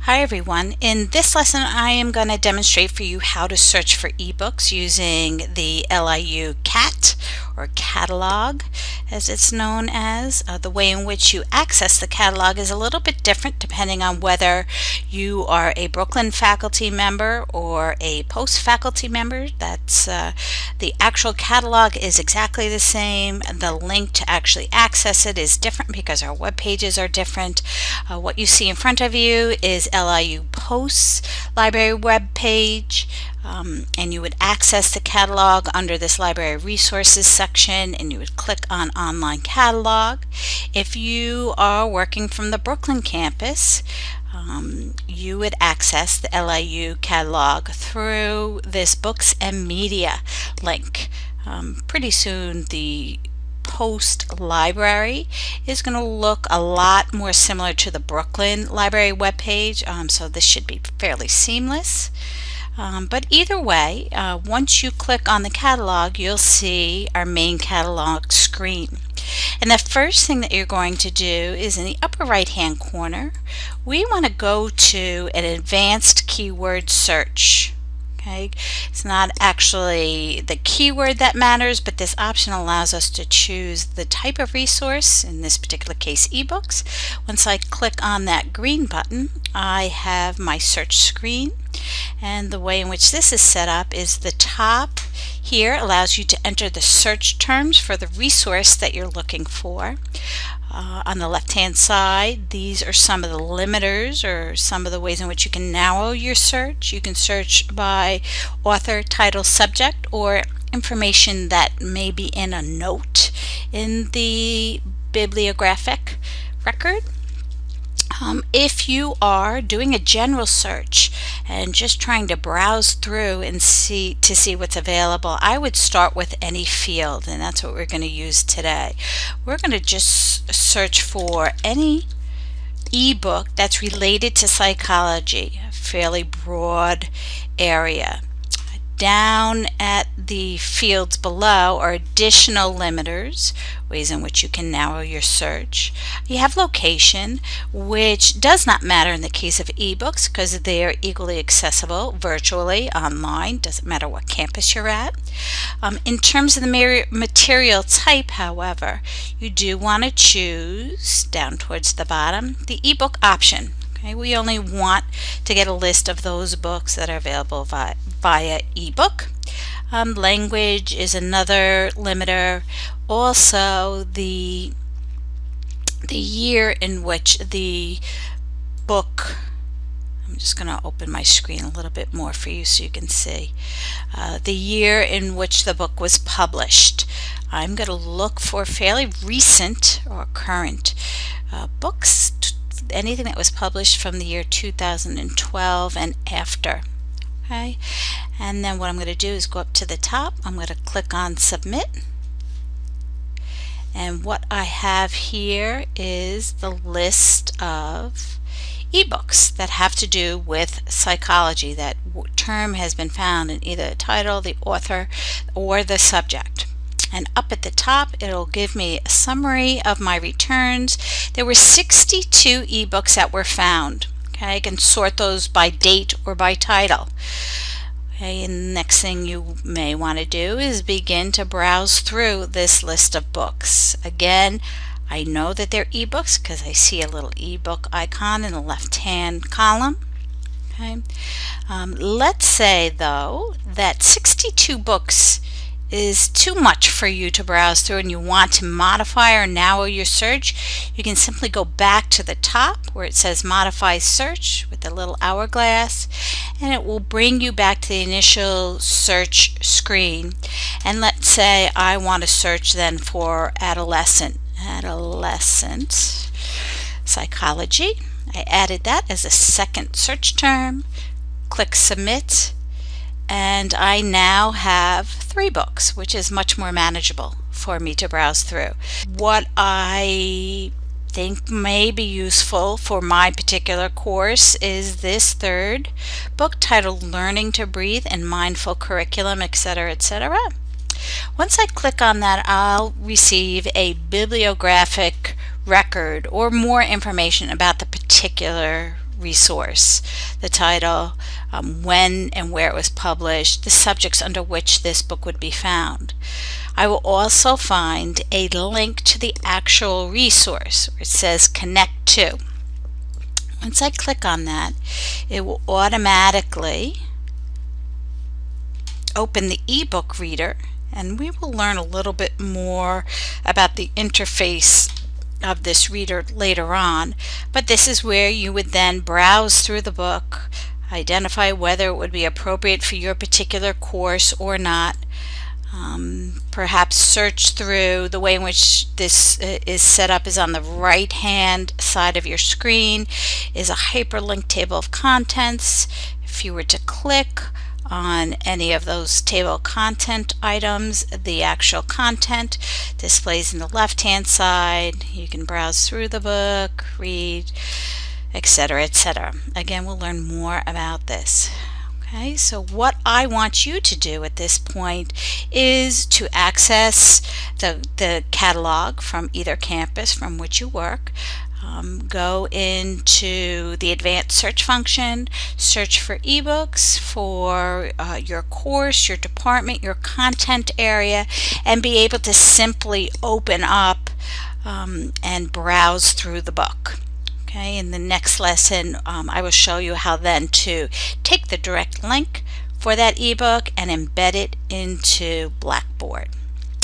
Hi everyone. In this lesson I am going to demonstrate for you how to search for ebooks using the LIU CAT or catalog as it's known as. The way in which you access the catalog is a little bit different depending on whether you are a Brooklyn faculty member or a post faculty member. That's the actual catalog is exactly the same. The link to actually access it is different because our web pages are different. What you see in front of you is LIU Posts library web page, and you would access the catalog under this library resources section, and you would click on online catalog. If you are working from the Brooklyn campus, you would access the LIU catalog through this books and media link. Pretty soon the Post library is going to look a lot more similar to the Brooklyn library webpage, so this should be fairly seamless. But either way, once you click on the catalog, you'll see our main catalog screen. And the first thing that you're going to do is in the upper right hand corner, we want to go to an advanced keyword search. Okay, it's not actually the keyword that matters, but this option allows us to choose the type of resource, in this particular case ebooks. Once I click on that green button, I have my search screen, and the way in which this is set up is the top here allows you to enter the search terms for the resource that you're looking for. On the left hand side, these are some of the limiters or some of the ways in which you can narrow your search. You can search by author, title, subject, or information that may be in a note in the bibliographic record. If you are doing a general search and just trying to browse through and see what's available, I would start with any field, and that's what we're going to use today. We're going to just search for any ebook that's related to psychology, a fairly broad area. Down at the fields below are additional limiters, ways in which you can narrow your search. You have location, which does not matter in the case of ebooks because they are equally accessible virtually, online, doesn't matter what campus you're at. In terms of the material type, however, you do want to choose, down towards the bottom, the ebook option. Okay, we only want to get a list of those books that are available via ebook. Language is another limiter. Also, the year in which the book, I'm just going to open my screen a little bit more for you so you can see. The year in which the book was published. I'm going to look for fairly recent or current books, anything that was published from the year 2012 and after. Okay, and then what I'm going to do is go up to the top. I'm going to click on submit, and what I have here is the list of ebooks that have to do with psychology. That term has been found in either the title, the author, or the subject. And up at the top, it'll give me a summary of my returns. There were 62 ebooks that were found. Okay, I can sort those by date or by title. Okay, and the next thing you may want to do is begin to browse through this list of books. Again, I know that they're ebooks because I see a little ebook icon in the left-hand column. Okay, let's say though that 62 books is too much for you to browse through and you want to modify or narrow your search, you can simply go back to the top where it says modify search with the little hourglass, and it will bring you back to the initial search screen. And let's say I want to search then for adolescent psychology. I added that as a second search term, click submit, and I now have 3 books, which is much more manageable for me to browse through. What I think may be useful for my particular course is this third book titled Learning to Breathe and Mindful Curriculum, etc., etc. Once I click on that, I'll receive a bibliographic record or more information about the particular resource, the title, when and where it was published, the subjects under which this book would be found. I will also find a link to the actual resource where it says connect to. Once I click on that, it will automatically open the ebook reader, and we will learn a little bit more about the interface of this reader later on. But this is where you would then browse through the book, identify whether it would be appropriate for your particular course or not. Perhaps search through. The way in which this is set up is on the right hand side of your screen is a hyperlink table of contents. If you were to click on any of those table content items, the actual content displays in the left hand side. You can browse through the book, read, etc., etc. Again, we'll learn more about this. Okay, so what I want you to do at this point is to access the catalog from either campus from which you work. Go into the advanced search function, search for ebooks for your course, your department, your content area, and be able to simply open up and browse through the book. Okay, in the next lesson, I will show you how then to take the direct link for that ebook and embed it into Blackboard.